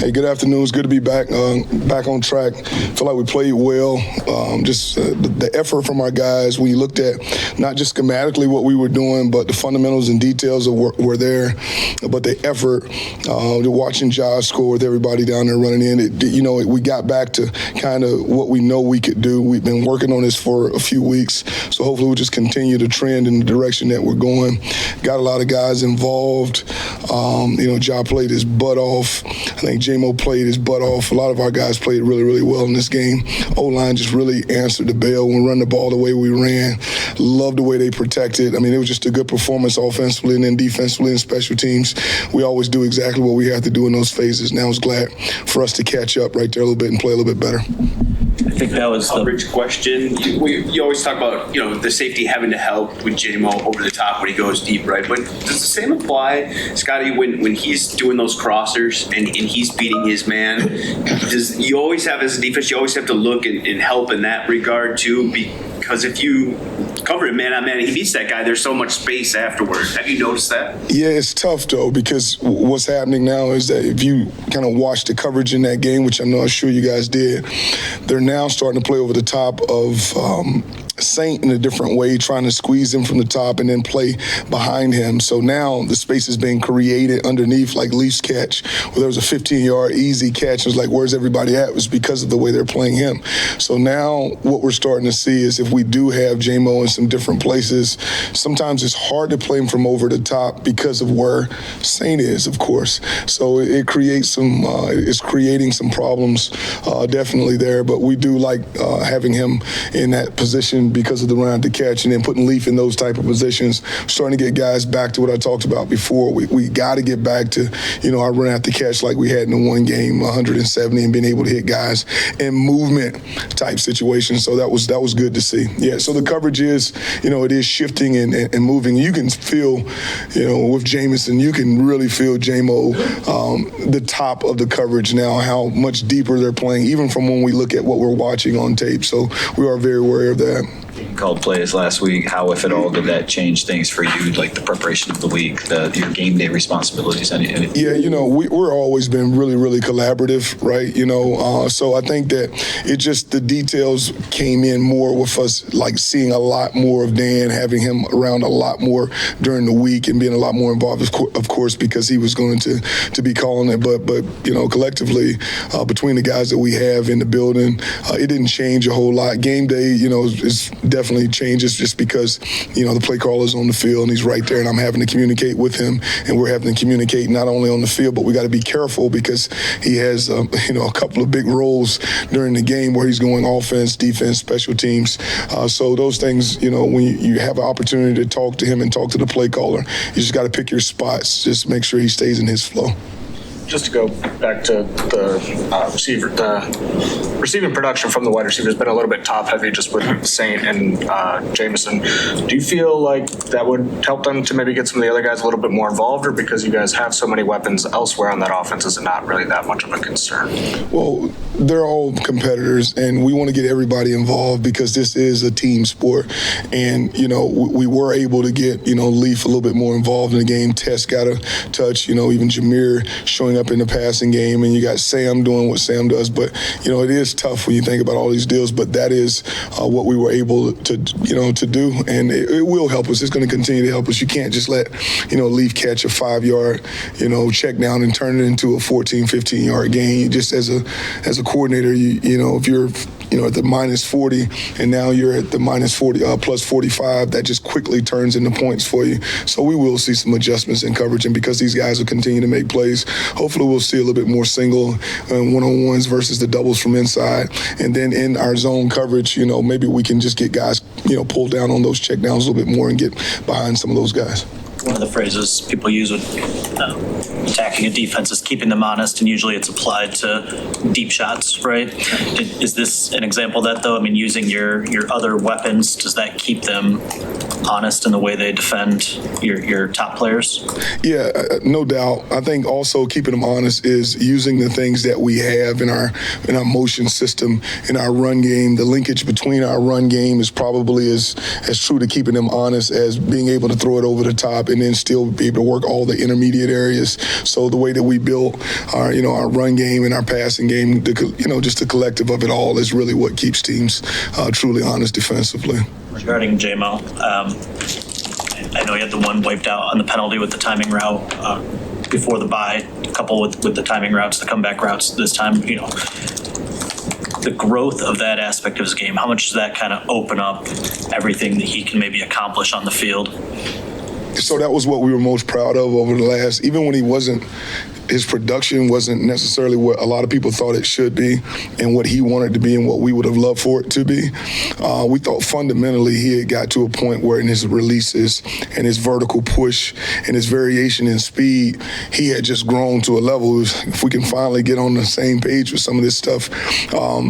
Hey, good afternoon. It's good to be back on track. Feel like we played well. The effort from our guys, when you looked at not just schematically what we were doing, but the fundamentals and details were there. But the effort, watching Josh score with everybody down there running in, we got back to kind of what we know we could do. We've been working on this for a few weeks, so hopefully we'll just continue to trend in the direction that we're going. Got a lot of guys involved. Ja played his butt off. I think J-Mo played his butt off. A lot of our guys played really, really well in this game. O-line just really answered the bell when we run the ball the way we ran. Loved the way they protected. I mean, it was just a good performance offensively and then defensively and special teams. We always do exactly what we have to do in those phases. Now I was glad for us to catch up right there a little bit and play a little bit better. I think that was the coverage question. You always talk about, the safety having to help with J-Mo over the top when he goes deep, right? But does the same apply, Scottie, when he's doing those crossers and he's beating his man? You always have, as a defense, you always have to look and help in that regard too, because if you cover him man on man and he beats that guy, there's so much space afterwards. Have you noticed that? Yeah, it's tough though, because what's happening now is that if you kind of watch the coverage in that game, which I'm sure you guys did, they're now starting to play over the top of Saint in a different way, trying to squeeze him from the top and then play behind him. So now the space is being created underneath, like Leaf's catch, where there was a 15-yard easy catch. It was like, where's everybody at? It was because of the way they're playing him. So now what we're starting to see is if we do have J-Mo in some different places, sometimes it's hard to play him from over the top because of where Saint is, of course. So it creates it's creating some problems definitely there. But we do like having him in that position because of the round to catch, and then putting Leaf in those type of positions, starting to get guys back to what I talked about before. We got to get back to, our run after catch like we had in the one game, 170, and being able to hit guys in movement type situations. So that was good to see. Yeah, so the coverage is, it is shifting and moving. You can feel, with Jamison, you can really feel J-Mo, the top of the coverage now, how much deeper they're playing, even from when we look at what we're watching on tape. So we are very aware of that. You called plays last week. How, if at all, did that change things for you, like the preparation of the week, your game day responsibilities? Yeah, we're always been really, really collaborative, right? So I think that it just, the details came in more with us, like seeing a lot more of Dan, having him around a lot more during the week and being a lot more involved, of course, because he was going to be calling it. But collectively, between the guys that we have in the building, it didn't change a whole lot. Game day, is definitely changes just because, the play caller's on the field and he's right there and I'm having to communicate with him, and we're having to communicate not only on the field, but we got to be careful because he has, a couple of big roles during the game where he's going offense, defense, special teams. So those things, when you have an opportunity to talk to him and talk to the play caller, you just got to pick your spots, just make sure he stays in his flow. Just to go back to the receiving production from the wide receiver has been a little bit top-heavy just with Saint and Jamison. Do you feel like that would help them to maybe get some of the other guys a little bit more involved, or because you guys have so many weapons elsewhere on that offense, is it not really that much of a concern? Well, they're all competitors, and we want to get everybody involved because this is a team sport. And, we were able to get, Leaf a little bit more involved in the game. Tess got a touch, even Jameer showing up in the passing game, and you got Sam doing what Sam does. But, it is tough when you think about all these deals, but that is what we were able to do, and it will help us. It's going to continue to help us. You can't just let, Leaf catch a 5-yard, check down and turn it into a 14, 15-yard gain. Just as a coordinator, if you're, at the minus 40 and now you're at the minus 40 plus 45, that just quickly turns into points for you. So we will see some adjustments in coverage, and because these guys will continue to make plays, hopefully we'll see a little bit more single one-on-ones versus the doubles from inside. And then in our zone coverage, maybe we can just get guys, pull down on those check downs a little bit more and get behind some of those guys. One of the phrases people use with attacking a defense is keeping them honest, and usually it's applied to deep shots, right? Is this an example of that, though? I mean, using your other weapons, does that keep them honest in the way they defend your top players? Yeah, no doubt. I think also keeping them honest is using the things that we have in our motion system, in our run game. The linkage between our run game is probably as true to keeping them honest as being able to throw it over the top and then still be able to work all the intermediate areas. So the way that we built our, our run game and our passing game, just the collective of it all is really what keeps teams truly honest defensively. Regarding J-Mo, I know he had the one wiped out on the penalty with the timing route before the bye, a couple with the timing routes, the comeback routes this time, the growth of that aspect of his game, how much does that kind of open up everything that he can maybe accomplish on the field? So that was what we were most proud of over the last, even when his production wasn't necessarily what a lot of people thought it should be and what he wanted to be and what we would have loved for it to be. We thought fundamentally he had got to a point where in his releases and his vertical push and his variation in speed, he had just grown to a level. If we can finally get on the same page with some of this stuff,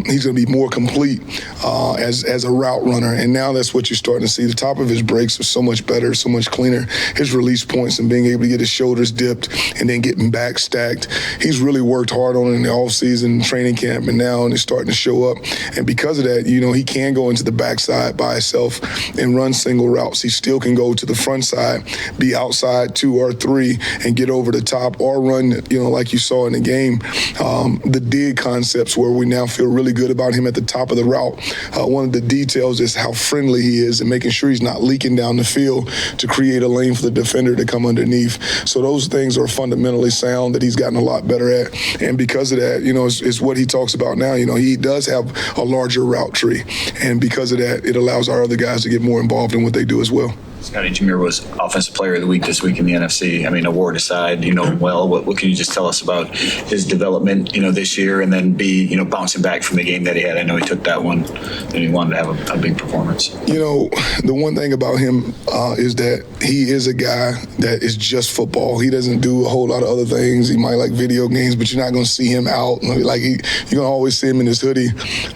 he's going to be more complete as a route runner. And now that's what you're starting to see. The top of his breaks are so much better, so much cleaner. His release points and being able to get his shoulders dipped and then getting back stacked. He's really worked hard on it in the offseason, training camp, and now it's starting to show up. And because of that, he can go into the backside by himself and run single routes. He still can go to the front side, be outside 2 or 3, and get over the top or run, like you saw in the game, the dig concepts where we now feel really good about him at the top of the route. One of the details is how friendly he is and making sure he's not leaking down the field to create a lane for the defender to come underneath. So those things are fundamentally sound that he's gotten a lot better at. And because of that, it's what he talks about now. He does have a larger route tree. And because of that, it allows our other guys to get more involved in what they do as well. Scottie Montgomery was Offensive Player of the Week this week in the NFC. I mean, award aside, well, what can you just tell us about his development, this year, and then bouncing back from the game that he had? I know he took that one and he wanted to have a big performance. The one thing about him is that he is a guy that is just football. He doesn't do a whole lot of other things. He might like video games, but you're not going to see him out. You're going to always see him in his hoodie.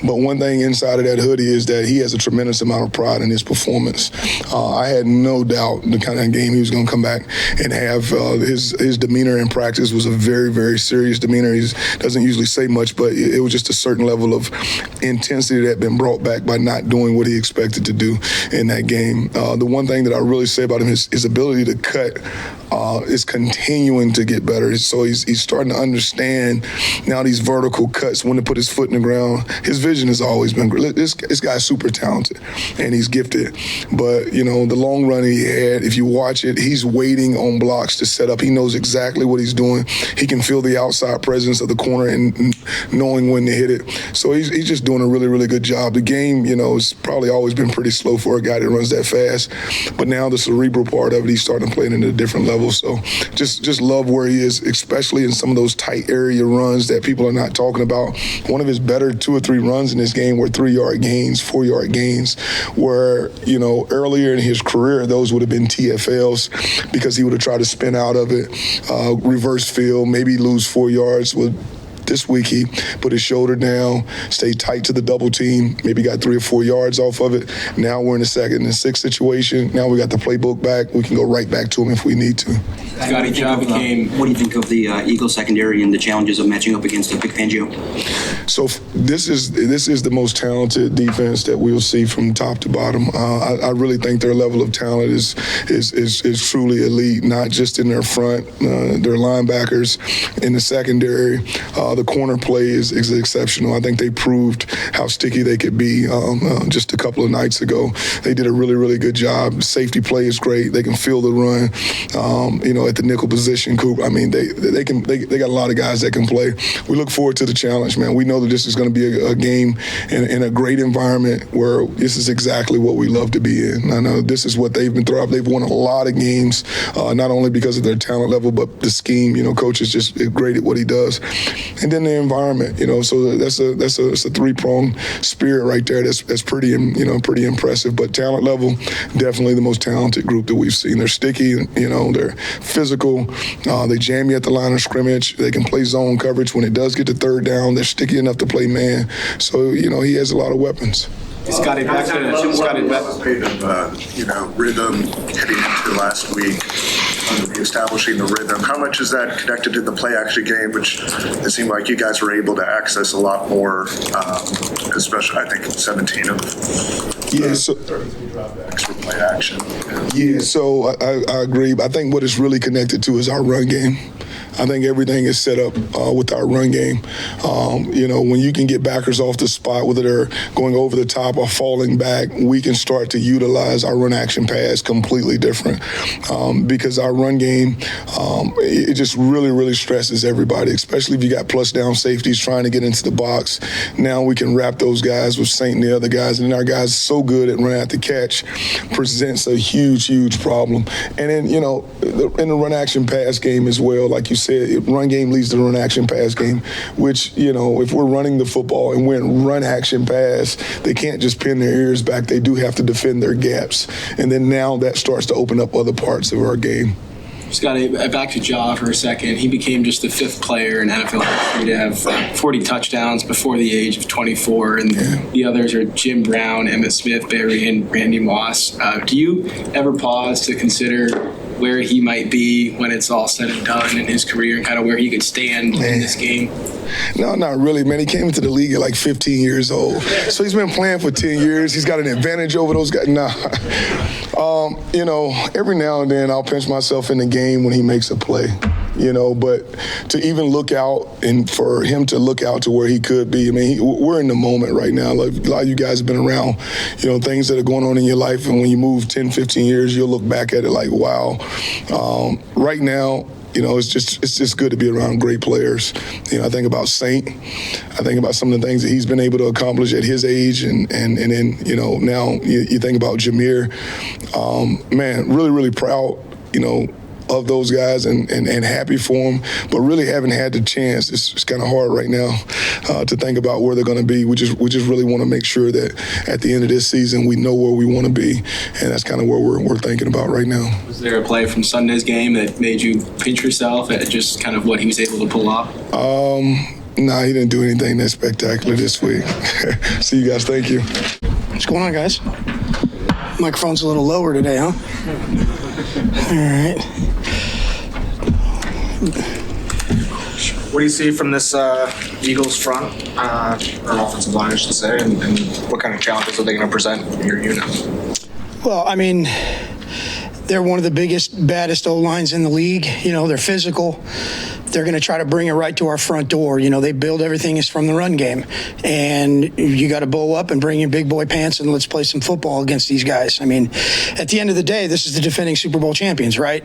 But one thing inside of that hoodie is that he has a tremendous amount of pride in his performance. I had no doubt the kind of game he was going to come back and have. His demeanor in practice was a very, very serious demeanor. He doesn't usually say much, but it was just a certain level of intensity that had been brought back by not doing what he expected to do in that game. The one thing that I really say about him is his ability to cut is continuing to get better. So he's starting to understand now these vertical cuts, when to put his foot in the ground. His vision has always been great. This guy's super talented and he's gifted. But, the long run he had, if you watch it, he's waiting on blocks to set up. He knows exactly what he's doing. He can feel the outside presence of the corner and knowing when to hit it. So he's just doing a really, really good job. The game, has probably always been pretty slow for a guy that runs that fast. But now the cerebral part of it, he's starting to play it at a different level. So just love where he is, especially in some of those tight area runs that people are not talking about. One of his better 2 or 3 runs in this game were 3-yard gains, 4-yard gains, where, earlier in his career, those would have been TFLs because he would have tried to spin out of it, reverse field, maybe lose 4 yards. This week, he put his shoulder down, stayed tight to the double team, maybe got 3 or 4 yards off of it. Now we're in a 2nd and 6 situation. Now we got the playbook back. We can go right back to him if we need to. Scottie, what do you think of the Eagles secondary and the challenges of matching up against Vic Fangio? So this is the most talented defense that we'll see from top to bottom. I really think their level of talent is truly elite, not just in their front, their linebackers, in the secondary. The corner play is exceptional. I think they proved how sticky they could be just a couple of nights ago. They did a really, really good job. Safety play is great. They can feel the run. At the nickel position, Coop. I mean, they got a lot of guys that can play. We look forward to the challenge, man. We know that this is going to be a game in a great environment where this is exactly what we love to be in. I know this is what they've been through. They've won a lot of games, not only because of their talent level, but the scheme. Coach is just great at what he does. And then the environment, so that's a 3-pronged spirit right there. That's pretty impressive. But talent level, definitely the most talented group that we've seen. They're sticky, they're physical. They jam you at the line of scrimmage. They can play zone coverage. When it does get to 3rd down, they're sticky enough to play man. So, he has a lot of weapons. Scottie, back to rhythm heading into last week. establishing the rhythm. How much is that connected to the play action game, which it seemed like you guys were able to access a lot more, especially I think 17 of Yeah, so 33 dropbacks for play action. yeah, so I agree. I think what it's really connected to is our run game. I think everything is set up with our run game. When you can get backers off the spot, whether they're going over the top or falling back, we can start to utilize our run action pass completely different because our run game, it just really, really stresses everybody, especially if you got plus down safeties trying to get into the box. Now we can wrap those guys with Saint and the other guys, and our guys so good at run after catch presents a huge, huge problem. And then, in the run action pass game as well, like you said, run game leads to the run action pass game, which, if we're running the football and we're in run action pass, they can't just pin their ears back. They do have to defend their gaps. And then now that starts to open up other parts of our game. Scottie, back to Ja for a second. He became just the 5th player in NFL history to have 40 touchdowns before the age of 24, and the others are Jim Brown, Emmitt Smith, Barry, and Randy Moss. Do you ever pause to consider where he might be when it's all said and done in his career, and kind of where he could stand in this game? No, not really, man. He came into the league at like 15 years old. So he's been playing for 10 years. He's got an advantage over those guys. Nah. Every now and then I'll pinch myself in the game when he makes a play. But to even look out and for him to look out to where he could be, we're in the moment right now. Like, a lot of you guys have been around, things that are going on in your life, and when you move 10, 15 years, you'll look back at it like, wow. Right now, it's just good to be around great players. I think about Saint. I think about some of the things that he's been able to accomplish at his age, and then now you think about Jameer. Man, really, really proud. Of those guys and happy for them, but really haven't had the chance. It's kind of hard right now to think about where they're going to be. We just really want to make sure that at the end of this season we know where we want to be, and that's kind of where we're thinking about right now. Was there a play from Sunday's game that made you pinch yourself at just kind of what he was able to pull off? Nah, he didn't do anything that spectacular this week. See you guys. Thank you. What's going on, guys? Microphone's a little lower today, huh? All right. What do you see from this Eagles front, or offensive line, I should say, and what kind of challenges are they going to present in your unit? Well, they're one of the biggest, baddest O-lines in the league. They're physical. They're going to try to bring it right to our front door. They build everything is from the run game. And you got to bow up and bring your big boy pants and let's play some football against these guys. At the end of the day, this is the defending Super Bowl champions, right?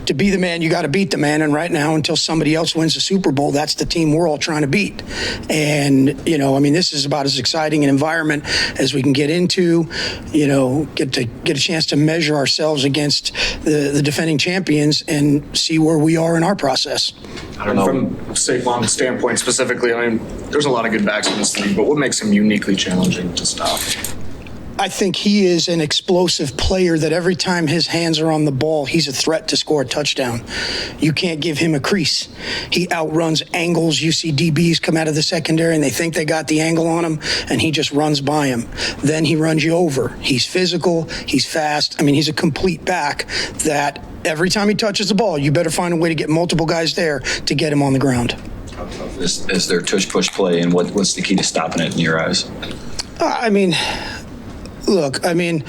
To be the man, you got to beat the man. And right now, until somebody else wins the Super Bowl, that's the team we're all trying to beat. And, this is about as exciting an environment as we can get into, get a chance to measure ourselves against the defending champions and see where we are in our process. I don't know. From Saquon's standpoint specifically, there's a lot of good backs in this league, but what makes him uniquely challenging to stop? I think he is an explosive player that every time his hands are on the ball, he's a threat to score a touchdown. You can't give him a crease. He outruns angles. You see DBs come out of the secondary and they think they got the angle on him, and he just runs by him. Then he runs you over. He's physical. He's fast. He's a complete back that every time he touches the ball, you better find a way to get multiple guys there to get him on the ground. How tough is their tush-push play, and what's the key to stopping it in your eyes? Look, a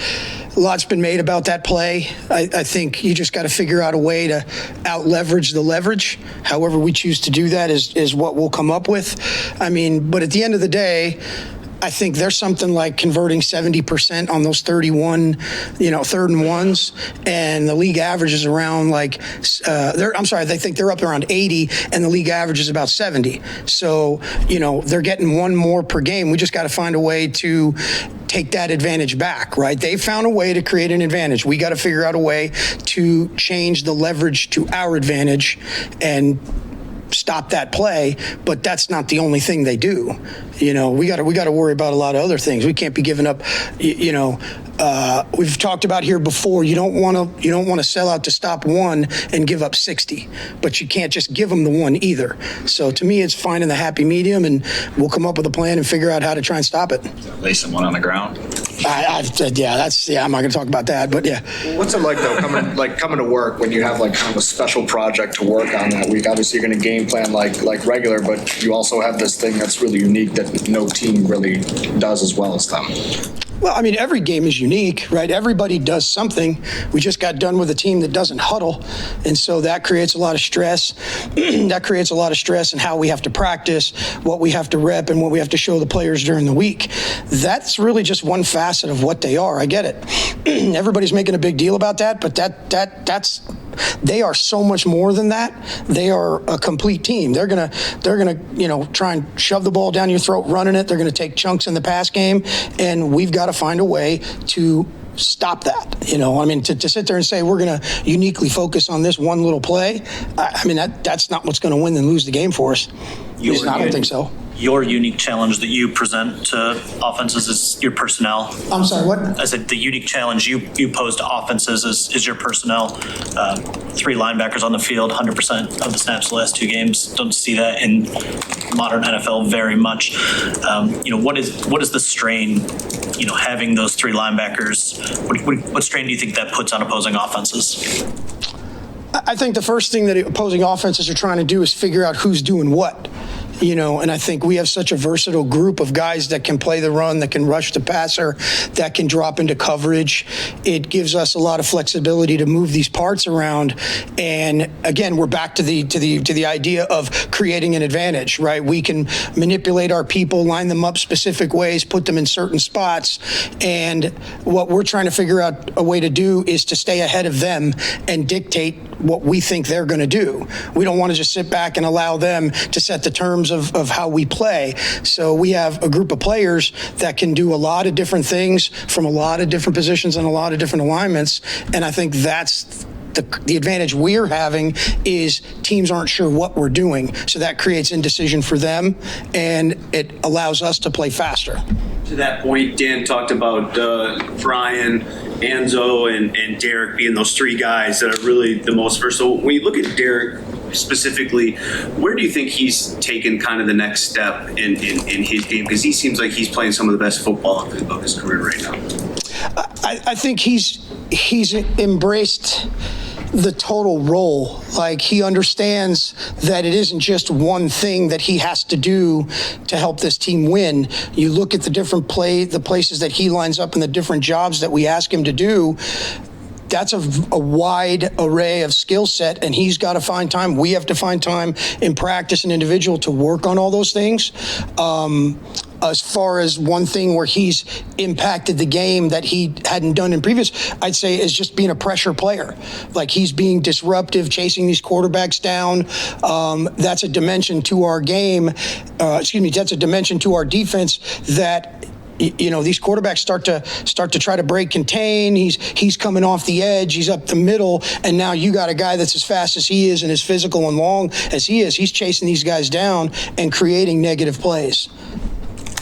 lot's been made about that play. I think you just got to figure out a way to out-leverage the leverage. However we choose to do that is what we'll come up with. But at the end of the day, I think there's something like converting 70% on those 31, third and ones, and the league average is around they think they're up around 80, and the league average is about 70. So, they're getting one more per game. We just got to find a way to take that advantage back, right? They found a way to create an advantage. We got to figure out a way to change the leverage to our advantage and stop that play, but that's not the only thing they do. We got to worry about a lot of other things. We can't be giving up. We've talked about here before. You don't want to sell out to stop one and give up 60, but you can't just give them the one either. So to me, it's finding the happy medium, and we'll come up with a plan and figure out how to try and stop it. Lay someone on the ground. I'm not going to talk about that, but yeah. What's it like though, coming to work when you have like kind of a special project to work on that week? Obviously, you're going to game plan like regular, but you also have this thing that's really unique that no team really does as well as them. Well, I mean, every game is unique, right? Everybody does something. We just got done with a team that doesn't huddle, and so that creates a lot of stress. That creates a lot of stress in how we have to practice, what we have to rep, and what we have to show the players during the week. That's really just one facet of what they are. I get it. Everybody's making a big deal about that, but that's they are so much more than that. They are a complete team. They're gonna, try and shove the ball down your throat, running it. They're gonna take chunks in the pass game, and we've got to find a way to stop that. To sit there and say we're going to uniquely focus on this one little play, that's not what's going to win and lose the game for us. I don't think so. Your unique challenge that you present to offenses is your personnel. I'm sorry, what? I said the unique challenge you pose to offenses is your personnel. 3 linebackers on the field, 100% of the snaps the last 2 games. Don't see that in modern NFL very much. What is the strain, having those 3 linebackers? What strain do you think that puts on opposing offenses? I think the first thing that opposing offenses are trying to do is figure out who's doing what. And I think we have such a versatile group of guys that can play the run, that can rush the passer, that can drop into coverage. It gives us a lot of flexibility to move these parts around. And again, we're back to the idea of creating an advantage, right? We can manipulate our people, line them up specific ways, put them in certain spots. And what we're trying to figure out a way to do is to stay ahead of them and dictate what we think they're going to do. We don't want to just sit back and allow them to set the terms of how we play. So we have a group of players that can do a lot of different things from a lot of different positions and a lot of different alignments. And I think that's the advantage we're having is teams aren't sure what we're doing. So that creates indecision for them, and it allows us to play faster. To that point, Dan talked about Brian, Anzo, and Derek being those 3 guys that are really the most versatile. When you look at Derek specifically, where do you think he's taken kind of the next step in his game? Because he seems like he's playing some of the best football of his career right now. I think he's embraced the total role. Like, he understands that it isn't just one thing that he has to do to help this team win. You look at the the places that he lines up and the different jobs that we ask him to do. That's a wide array of skill set, and he's got to find time. We have to find time in practice and individual to work on all those things. As far as one thing where he's impacted the game that he hadn't done in previous, I'd say is just being a pressure player. Like, he's being disruptive, chasing these quarterbacks down. That's a dimension to our game. That's a dimension to our defense that these quarterbacks start to try to break contain. He's coming off the edge. He's up the middle, and now you got a guy that's as fast as he is and as physical and long as he is. He's chasing these guys down and creating negative plays.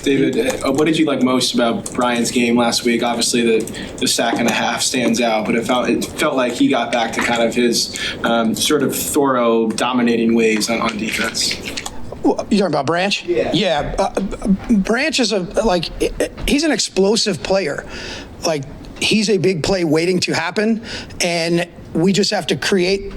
David, what did you like most about Brian's game last week? Obviously, the sack and a half stands out, but it felt like he got back to kind of his sort of thorough, dominating ways on defense. You talking about Branch? Yeah. Branch is he's an explosive player. Like, he's a big play waiting to happen, and we just have to create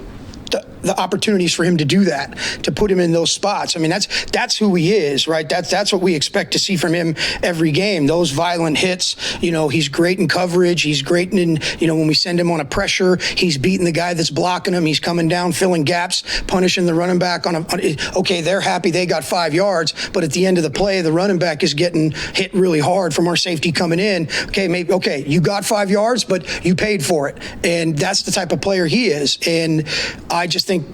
the opportunities for him to do that, to put him in those spots. I mean, that's who he is, right? That's what we expect to see from him every game. Those violent hits. He's great in coverage. He's great in when we send him on a pressure, he's beating the guy that's blocking him. He's coming down, filling gaps, punishing the running back okay, they're happy they got 5 yards, but at the end of the play, the running back is getting hit really hard from our safety coming in. Okay, you got 5 yards, but you paid for it. And that's the type of player he is. And I just think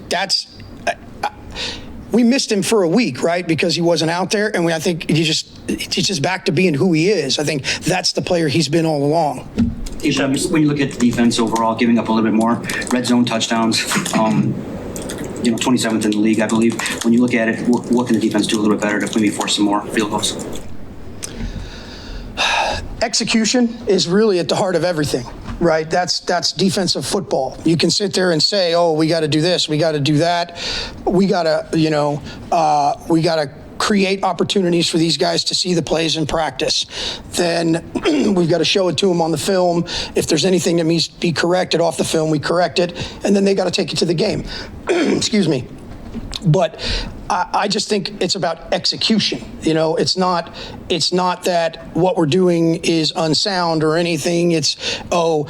we missed him for a week, right? Because he wasn't out there, and I think he's just back to being who he is. I think that's the player he's been all along. When you look at the defense overall, giving up a little bit more red zone touchdowns, 27th in the league, I believe. When you look at it, what can the defense do a little bit better to maybe force some more field goals? Execution is really at the heart of everything. Right, that's defensive football. You can sit there and say, "Oh, we got to do this, we got to do that, we got to, create opportunities for these guys to see the plays in practice. Then we've got to show it to them on the film. If there's anything that needs to be corrected off the film, we correct it, and then they got to take it to the game. Excuse me. But I just think it's about execution. It's not that what we're doing is unsound or anything. It's,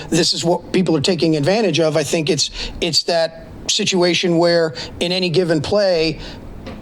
this is what people are taking advantage of. I think it's that situation where in any given play,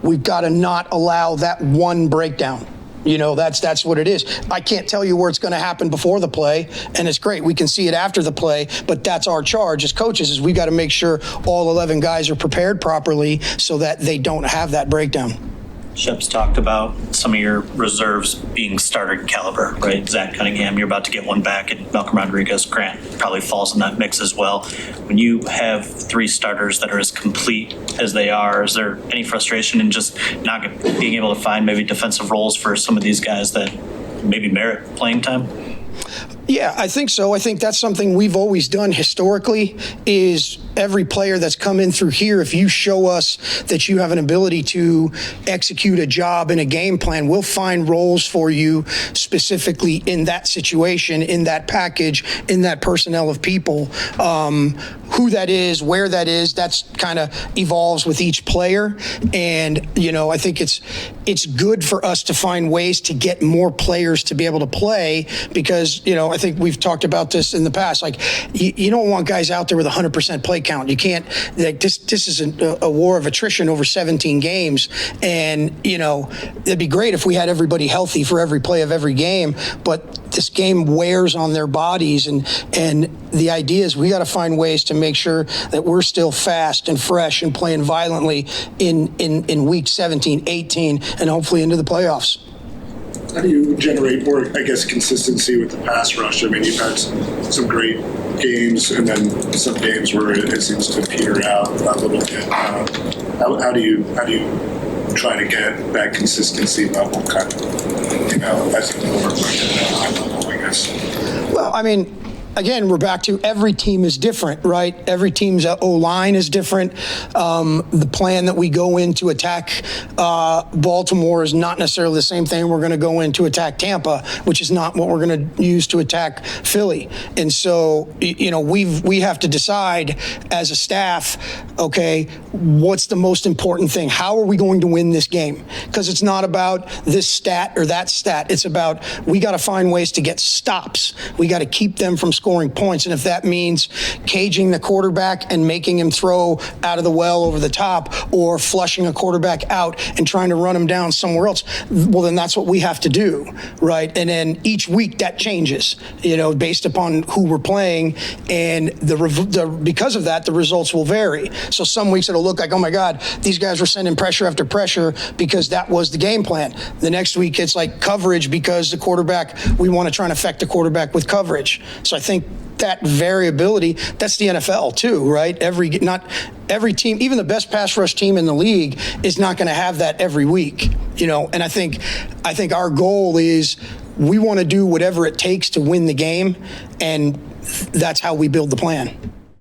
we've got to not allow that one breakdown. That's what it is. I can't tell you where it's going to happen before the play, and it's great. We can see it after the play, but that's our charge as coaches is we got to make sure all 11 guys are prepared properly so that they don't have that breakdown. Shep's talked about some of your reserves being starter caliber, right? Zach Cunningham, you're about to get one back, and Malcolm Rodriguez, Grant probably falls in that mix as well. When you have 3 starters that are as complete as they are, is there any frustration in just not being able to find maybe defensive roles for some of these guys that maybe merit playing time? Yeah, I think so. I think that's something we've always done historically is every player that's come in through here, if you show us that you have an ability to execute a job and a game plan, we'll find roles for you specifically in that situation, in that package, in that personnel of people. Who that is, where that is, that's kind of evolves with each player. And, I think it's good for us to find ways to get more players to be able to play because, I think we've talked about this in the past. Like, you don't want guys out there with 100% play count. You can't. This is a war of attrition over 17 games, and it'd be great if we had everybody healthy for every play of every game. But this game wears on their bodies, and the idea is we got to find ways to make sure that we're still fast and fresh and playing violently in week 17, 18, and hopefully into the playoffs. How do you generate more, consistency with the pass rush? I mean, you've had some great games and then some games where it seems to peter out a little bit. How do you try to get that consistency level kind of, as you work at a high level, I guess? Well, I mean, again, we're back to every team is different, right? Every team's O-line is different. The plan that we go in to attack Baltimore is not necessarily the same thing we're going to go in to attack Tampa, which is not what we're going to use to attack Philly. And so, we have to decide as a staff, okay, what's the most important thing? How are we going to win this game? Because it's not about this stat or that stat. It's about we got to find ways to get stops. We got to keep them from scoring points. And if that means caging the quarterback and making him throw out of the well over the top or flushing a quarterback out and trying to run him down somewhere else, well, then that's what we have to do, right? And then each week that changes, based upon who we're playing. And because of that, the results will vary. So some weeks it'll look like, oh my God, these guys were sending pressure after pressure because that was the game plan. The next week it's like coverage because the quarterback, we want to try and affect the quarterback with coverage. So I think that variability, that's the NFL too, right? Not every team, even the best pass rush team in the league is not going to have that every week, and I think our goal is we want to do whatever it takes to win the game, and that's how we build the plan.